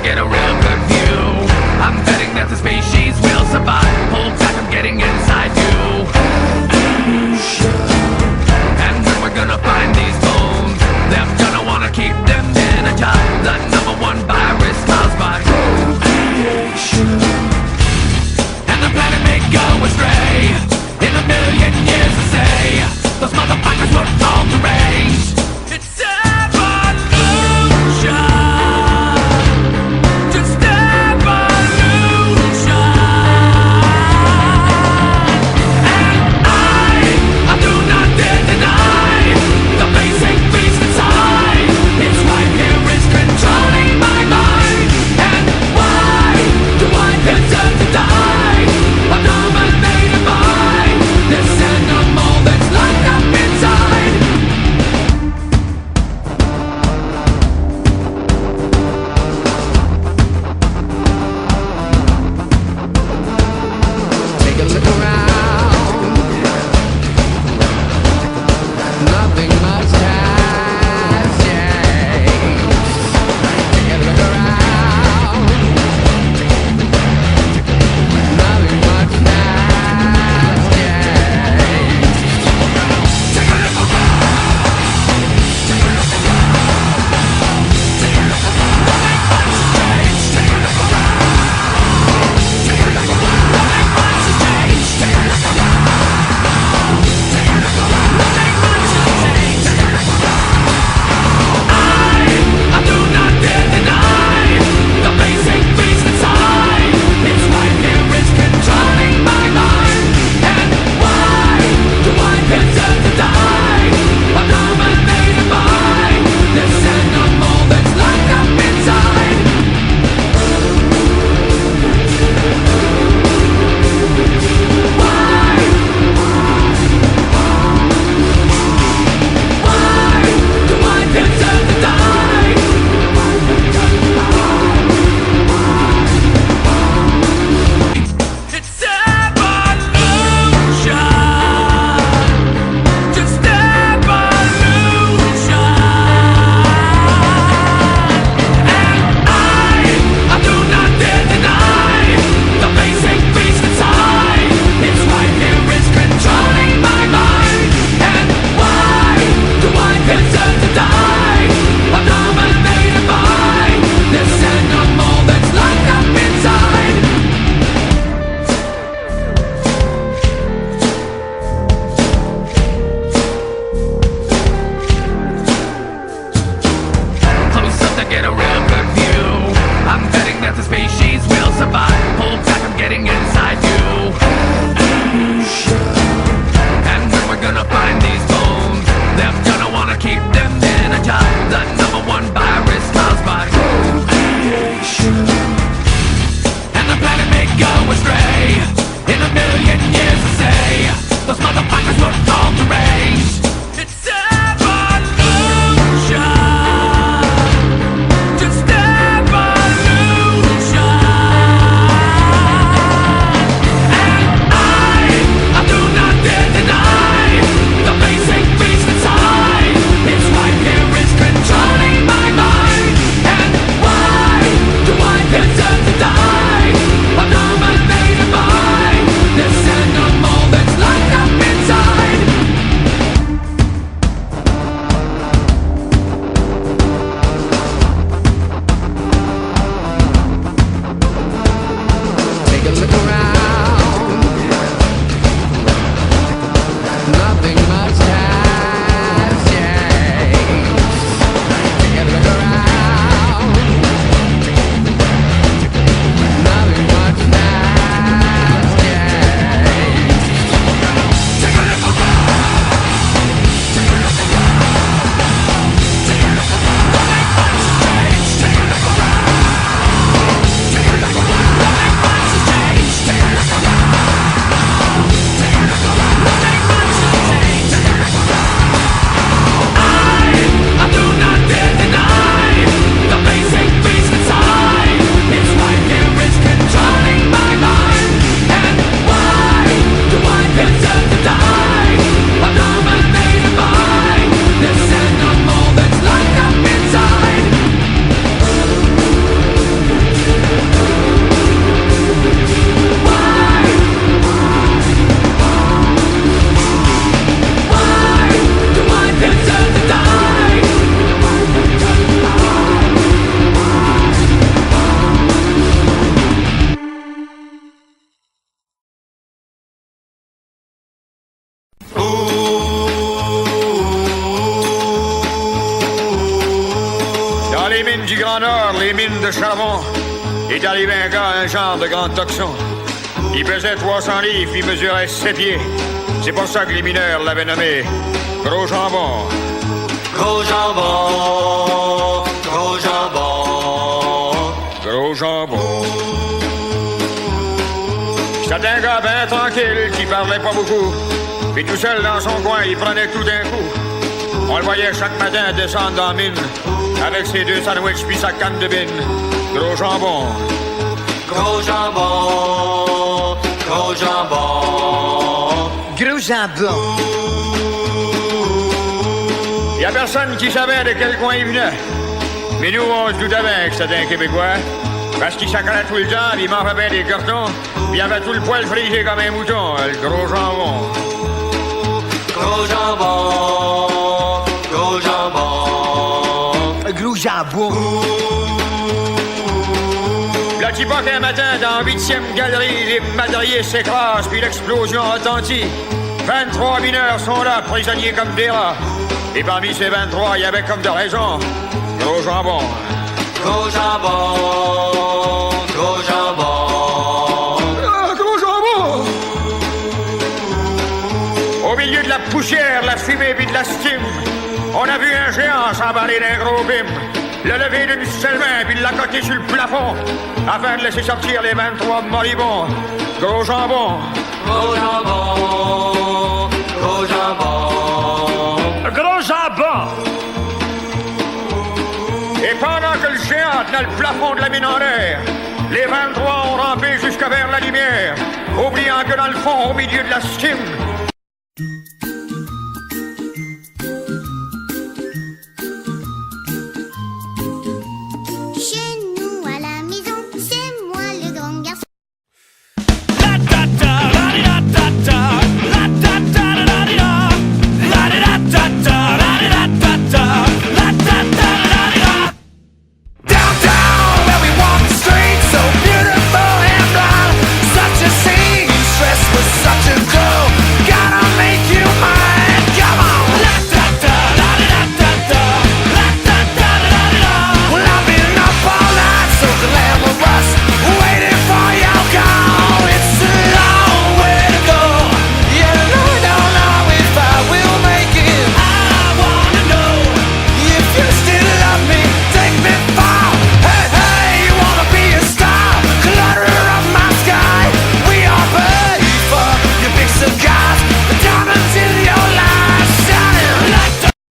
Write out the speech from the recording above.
get a real good view. I'm betting that the species will survive. Hold back, I'm getting inside you. And when we're gonna find these bones, they're gonna wanna keep them in a jar. The number one virus caused by procreation. And the planet may go astray in a million years to say those motherfuckers were all deranged. It's evolution. Just evolution. And I do not dare deny the basic beast inside. It's right here, it's controlling my mind. And why do I deserve to die? I'm dominated by this animal that's locked up inside. Take a look around. Nothing much has changed. Take a look around. Nothing much has changed. Take a look I do not dare deny the basic beast inside. It's right here, it's controlling my mind. And why do I deserve to die? I'm dominated by this animal that's locked up inside. Why do I deserve to die? It's evolution. Just evolution. And I do not dare deny the basic beast inside. It's right here, it's controlling my mind. And why do I deserve to die? I'm dominated by this animal that's locked up inside. Close up to get a real good view. I'm betting that the species will survive. Hold back, I'm getting inside you. And when we're gonna find these bones, they're gonna wanna keep them in a jar. The number one virus caused by procreation. And the planet may go astray in a million years to say those motherfuckers were all deranged. It's evolution. Just evolution. Grand Nord, les mines de charbon, est arrivé un gars, un genre de grand toxon. Il pesait 300 livres, il mesurait 7 pieds. C'est pour ça que les mineurs l'avaient nommé Gros Jambon. Gros jambon, gros jambon. Gros Jambon. C'était un gars bien tranquille qui parlait pas beaucoup. Puis tout seul dans son coin, il prenait tout d'un coup. On le voyait chaque matin descendre dans la mine avec ses 2 sandwichs puis sa canne de bine. Gros Jambon. Gros jambon, gros jambon. Gros jambon. Y a personne qui savait de quel coin il venait. Mais nous, on se doutait bien que c'était un Québécois. Parce qu'il sacrait tout le temps, il mangeait bien des cartons, puis il avait tout le poil frisé comme un mouton, le Gros Jambon. Gros jambon, gros jambon. Gros jambon. La Tipoc, un matin, dans 8e galerie, les madriers s'écrasent, puis l'explosion retentit. 23 mineurs sont là, prisonniers comme des rats. Et parmi ces 23, il y avait comme de raison Gros Jambon. Gros jambon, gros jambon. Ah, Gros Jambon! Au milieu de la poussière, la fumée puis de la stime, on a vu un géant s'emballer d'un gros bim, le lever d'une seule main puis l'accoter sur le plafond afin de laisser sortir les 23 moribonds. Gros Jambon. Gros jambon, gros jambon. Gros Jambon! Et pendant que le géant tenait le plafond de la mine en l'air, les 23 ont rampé jusqu'à vers la lumière, oubliant que dans le fond, au milieu de la stime,